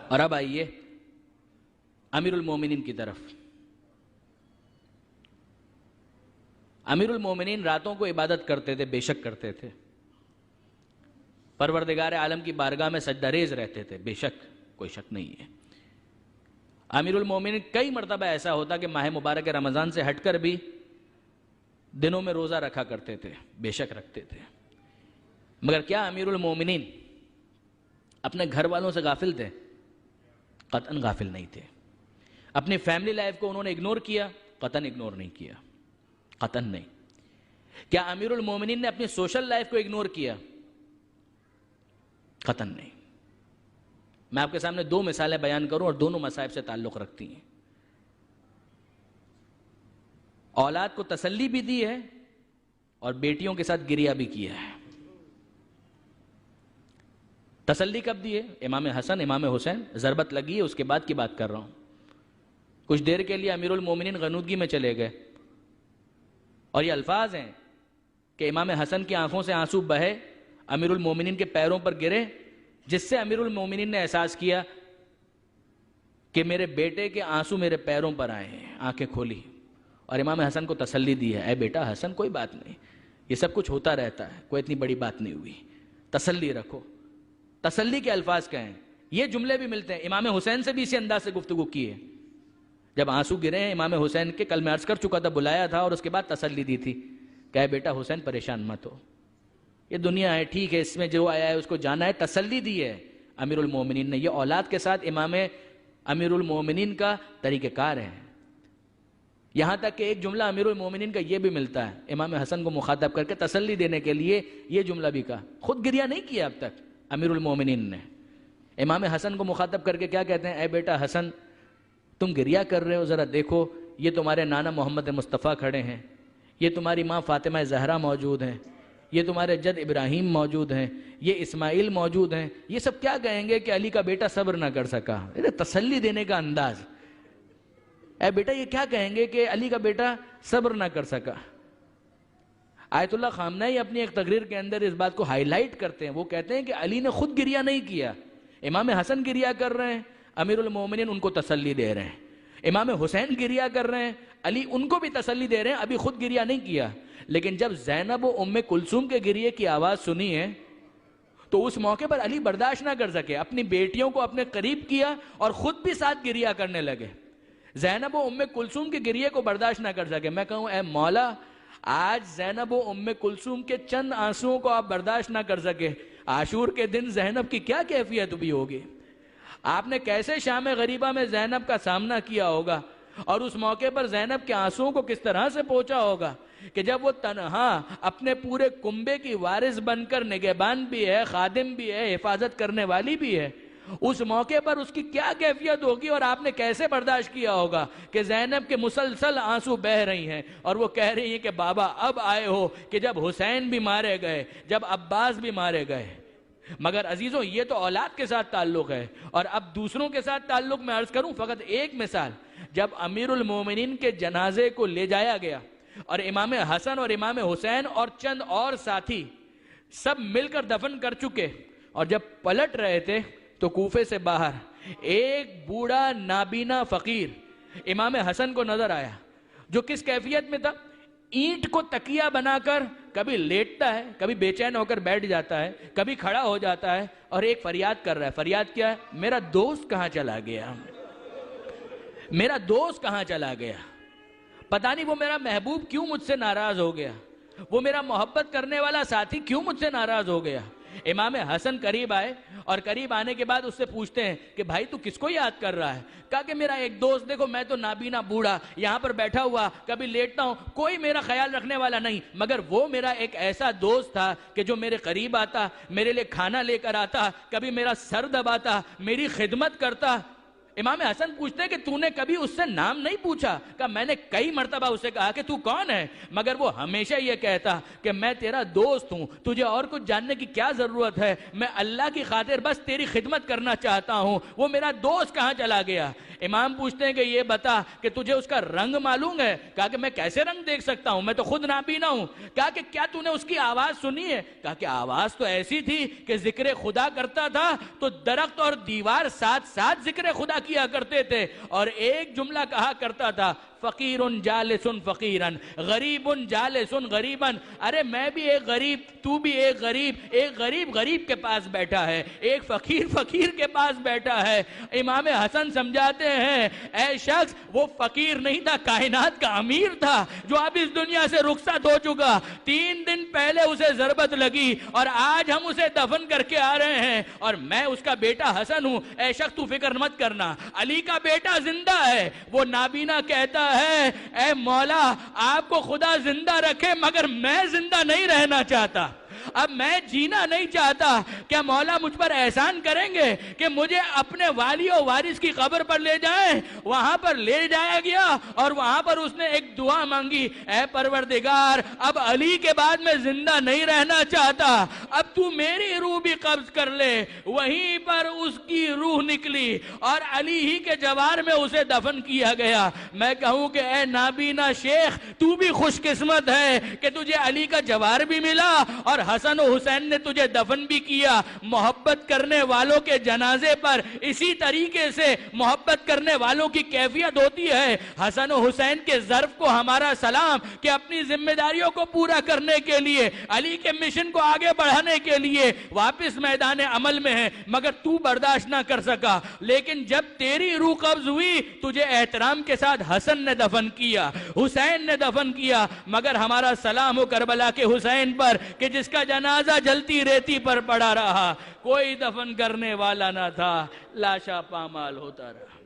اور اب آئیے امیر المومنین کی طرف. امیر المومنین راتوں کو عبادت کرتے تھے، بے شک کرتے تھے. پروردگار عالم کی بارگاہ میں سجدہ ریز رہتے تھے، بے شک، کوئی شک نہیں ہے. امیر المومنین کئی مرتبہ ایسا ہوتا کہ ماہ مبارک رمضان سے ہٹ کر بھی دنوں میں روزہ رکھا کرتے تھے، بے شک رکھتے تھے. مگر کیا امیر المومنین اپنے گھر والوں سے غافل تھے؟ قطعاً غافل نہیں تھے. اپنی فیملی لائف کو انہوں نے اگنور کیا؟ قطعاً اگنور نہیں کیا، قطعاً نہیں. کیا امیر المومنین نے اپنی سوشل لائف کو اگنور کیا؟ قطعاً نہیں. میں آپ کے سامنے دو مثالیں بیان کروں اور دونوں مصائب سے تعلق رکھتی ہیں. اولاد کو تسلی بھی دی ہے اور بیٹیوں کے ساتھ گریہ بھی کیا ہے. تسلی کب دی ہے؟ امام حسن امام حسین ضربت لگی ہے اس کے بعد کی بات کر رہا ہوں. کچھ دیر کے لیے امیر المومنین غنودگی میں چلے گئے اور یہ الفاظ ہیں کہ امام حسن کی آنکھوں سے آنسو بہے، امیر المومنین کے پیروں پر گرے، جس سے امیر المومنین نے احساس کیا کہ میرے بیٹے کے آنسو میرے پیروں پر آئے ہیں. آنکھیں کھولی اور امام حسن کو تسلی دی ہے، اے بیٹا حسن کوئی بات نہیں، یہ سب کچھ ہوتا رہتا ہے، کوئی اتنی بڑی بات نہیں ہوئی، تسلی رکھو. تسلی کے الفاظ کہیں. یہ جملے بھی ملتے ہیں. امام حسین سے بھی اسی انداز سے گفتگو کی ہے. جب آنسو گرے ہیں امام حسین کے، کل میں عرض کر چکا تھا، بلایا تھا اور اس کے بعد تسلی دی تھی کہ اے بیٹا حسین پریشان مت ہو، یہ دنیا ہے، ٹھیک ہے، اس میں جو آیا ہے اس کو جانا ہے. تسلی دی ہے امیر المومنین نے. یہ اولاد کے ساتھ امام امیر المومنین کا طریقہ کار ہے. یہاں تک کہ ایک جملہ امیر المومنین کا یہ بھی ملتا ہے، امام حسن کو مخاطب کر کے تسلی دینے کے لیے یہ جملہ بھی کہا. خود گریہ نہیں کیا اب تک امیر المومنین نے. امام حسن کو مخاطب کر کے کیا کہتے ہیں؟ اے بیٹا حسن تم گریہ کر رہے ہو، ذرا دیکھو یہ تمہارے نانا محمد مصطفیٰ کھڑے ہیں، یہ تمہاری ماں فاطمہ زہرا موجود ہیں، یہ تمہارے جد ابراہیم موجود ہیں، یہ اسماعیل موجود ہیں. یہ سب کیا کہیں گے کہ علی کا بیٹا صبر نہ کر سکا. تسلی دینے کا انداز. اے بیٹا یہ کیا کہیں گے کہ علی کا بیٹا صبر نہ کر سکا. آیت اللہ خامنہئی اپنی ایک تقریر کے اندر اس بات کو ہائی لائٹ کرتے ہیں. وہ کہتے ہیں کہ علی نے خود گریہ نہیں کیا، امام حسن گریہ کر رہے ہیں، امیر المومنین ان کو تسلی دے رہے ہیں. امام حسین گریہ کر رہے ہیں، علی ان کو بھی تسلی دے رہے ہیں، ابھی خود گریہ نہیں کیا. لیکن جب زینب و ام کلثوم کے گریے کی آواز سنی ہے تو اس موقع پر علی برداشت نہ کر سکے، اپنی بیٹیوں کو اپنے قریب کیا اور خود بھی ساتھ گریہ کرنے لگے. زینب و ام کلثوم کے گریے کو برداشت نہ کر سکے. میں کہوں اے مولا، آج زینب و ام کلثوم کے چند آنسوؤں کو آپ برداشت نہ کر سکے، عاشور کے دن زینب کی کیا کیفیت بھی ہوگی؟ آپ نے کیسے شام غریبہ میں زینب کا سامنا کیا ہوگا اور اس موقع پر زینب کے آنسوؤں کو کس طرح سے پہنچا ہوگا کہ جب وہ تنہا اپنے پورے کنبے کی وارث بن کر نگہبان بھی ہے، خادم بھی ہے، حفاظت کرنے والی بھی ہے، اس موقع پر اس کی کیا کیفیت ہوگی اور آپ نے کیسے برداشت کیا ہوگا کہ زینب کے مسلسل آنسو بہ رہی ہیں اور وہ کہہ رہی ہیں کہ بابا اب آئے ہو کہ جب حسین بھی مارے گئے، جب عباس بھی مارے گئے. مگر عزیزوں یہ تو اولاد کے ساتھ تعلق ہے، اور اب دوسروں کے ساتھ تعلق میں عرض کروں فقط ایک مثال. جب امیر المومنین کے جنازے کو لے جایا گیا اور امام حسن اور امام حسین اور چند اور ساتھی سب مل کر دفن کر چکے، اور جب پلٹ رہے تھے تو کوفے سے باہر ایک بوڑھا نابینا فقیر امام حسن کو نظر آیا، جو کس کیفیت میں تھا؟ اینٹ کو تکیہ بنا کر کبھی لیٹتا ہے، کبھی بے چین ہو کر بیٹھ جاتا ہے، کبھی کھڑا ہو جاتا ہے اور ایک فریاد کر رہا ہے. فریاد کیا ہے؟ میرا دوست کہاں چلا گیا، میرا دوست کہاں چلا گیا، پتہ نہیں وہ میرا محبوب کیوں مجھ سے ناراض ہو گیا، وہ میرا محبت کرنے والا ساتھی کیوں مجھ سے ناراض ہو گیا. امام حسن قریب آئے اور قریب آنے کے بعد اس سے پوچھتے ہیں کہ بھائی تو کس کو یاد کر رہا ہے؟ کہا کہ میرا ایک دوست، دیکھو میں تو نابینا بوڑھا یہاں پر بیٹھا ہوا، کبھی لیٹتا ہوں، کوئی میرا خیال رکھنے والا نہیں، مگر وہ میرا ایک ایسا دوست تھا کہ جو میرے قریب آتا، میرے لیے کھانا لے کر آتا، کبھی میرا سر دباتا، میری خدمت کرتا. امام حسن پوچھتے ہیں کہ تو نے کبھی اس سے نام نہیں پوچھا؟ کہا میں نے کئی مرتبہ اسے کہا کہ تو کون ہے، مگر وہ ہمیشہ یہ کہتا کہ میں تیرا دوست ہوں، تجھے اور کچھ جاننے کی کیا ضرورت ہے، میں اللہ کی خاطر بس تیری خدمت کرنا چاہتا ہوں، وہ میرا دوست کہاں چلا گیا. امام پوچھتے ہیں کہ یہ بتا کہ تجھے اس کا رنگ معلوم ہے؟ کہا کہ میں کیسے رنگ دیکھ سکتا ہوں، میں تو خود نابینا ہوں۔ کہا کہ کیا تو نے اس کی آواز سنی ہے؟ کہا کہ آواز تو ایسی تھی کہ ذکر خدا کرتا تھا تو درخت اور دیوار ساتھ ساتھ ذکر خدا کیا کرتے تھے، اور ایک جملہ کہا کرتا تھا فقیر جالس فقیرن، غریب جالس غریبن۔ ارے میں بھی ایک غریب، تو بھی ایک غریب غریب کے پاس بیٹھا ہے، ایک فقیر فقیر کے پاس بیٹھا ہے۔ امام حسن سمجھاتے ہیں اے شخص، وہ فقیر نہیں تھا، کائنات کا امیر تھا جو اب اس دنیا سے رخصت ہو چکا۔ 3 دن پہلے اسے ضربت لگی اور آج ہم اسے دفن کر کے آ رہے ہیں، اور میں اس کا بیٹا حسن ہوں۔ اے شخص تو فکر مت کرنا، علی کا بیٹا زندہ ہے۔ وہ نابینا کہتا ہے اے مولا، آپ کو خدا زندہ رکھے مگر میں زندہ نہیں رہنا چاہتا، اب میں جینا نہیں چاہتا۔ کیا مولا مجھ پر احسان کریں گے کہ مجھے اپنے والی و وارث کی قبر پر لے جائیں؟ وہاں پر لے جایا گیا اور وہاں پر اس نے ایک دعا مانگی، اے پروردگار، اب علی کے بعد میں زندہ نہیں رہنا چاہتا، اب تو میری روح بھی قبض کر لے۔ وہیں پر اس کی روح نکلی اور علی ہی کے جوار میں اسے دفن کیا گیا۔ میں کہوں کہ اے نابینا شیخ، تو بھی خوش قسمت ہے کہ تجھے علی کا جوار بھی ملا اور حسن و حسین نے تجھے دفن بھی کیا۔ محبت کرنے والوں کے جنازے پر اسی طریقے سے محبت کرنے والوں کی کیفیت ہوتی ہے۔ حسن و حسین کے ظرف کو ہمارا سلام کہ اپنی ذمہ داریوں کو پورا کرنے کے لیے، علی کے مشن کو آگے بڑھانے کے لیے واپس میدان عمل میں ہیں، مگر تو برداشت نہ کر سکا۔ لیکن جب تیری روح قبض ہوئی، تجھے احترام کے ساتھ حسن نے دفن کیا، حسین نے دفن کیا، مگر ہمارا سلام ہو کربلا کے حسین پر کہ جس کا جنازہ جلتی ریتی پر پڑا رہا، کوئی دفن کرنے والا نہ تھا، لاشا پامال ہوتا رہا۔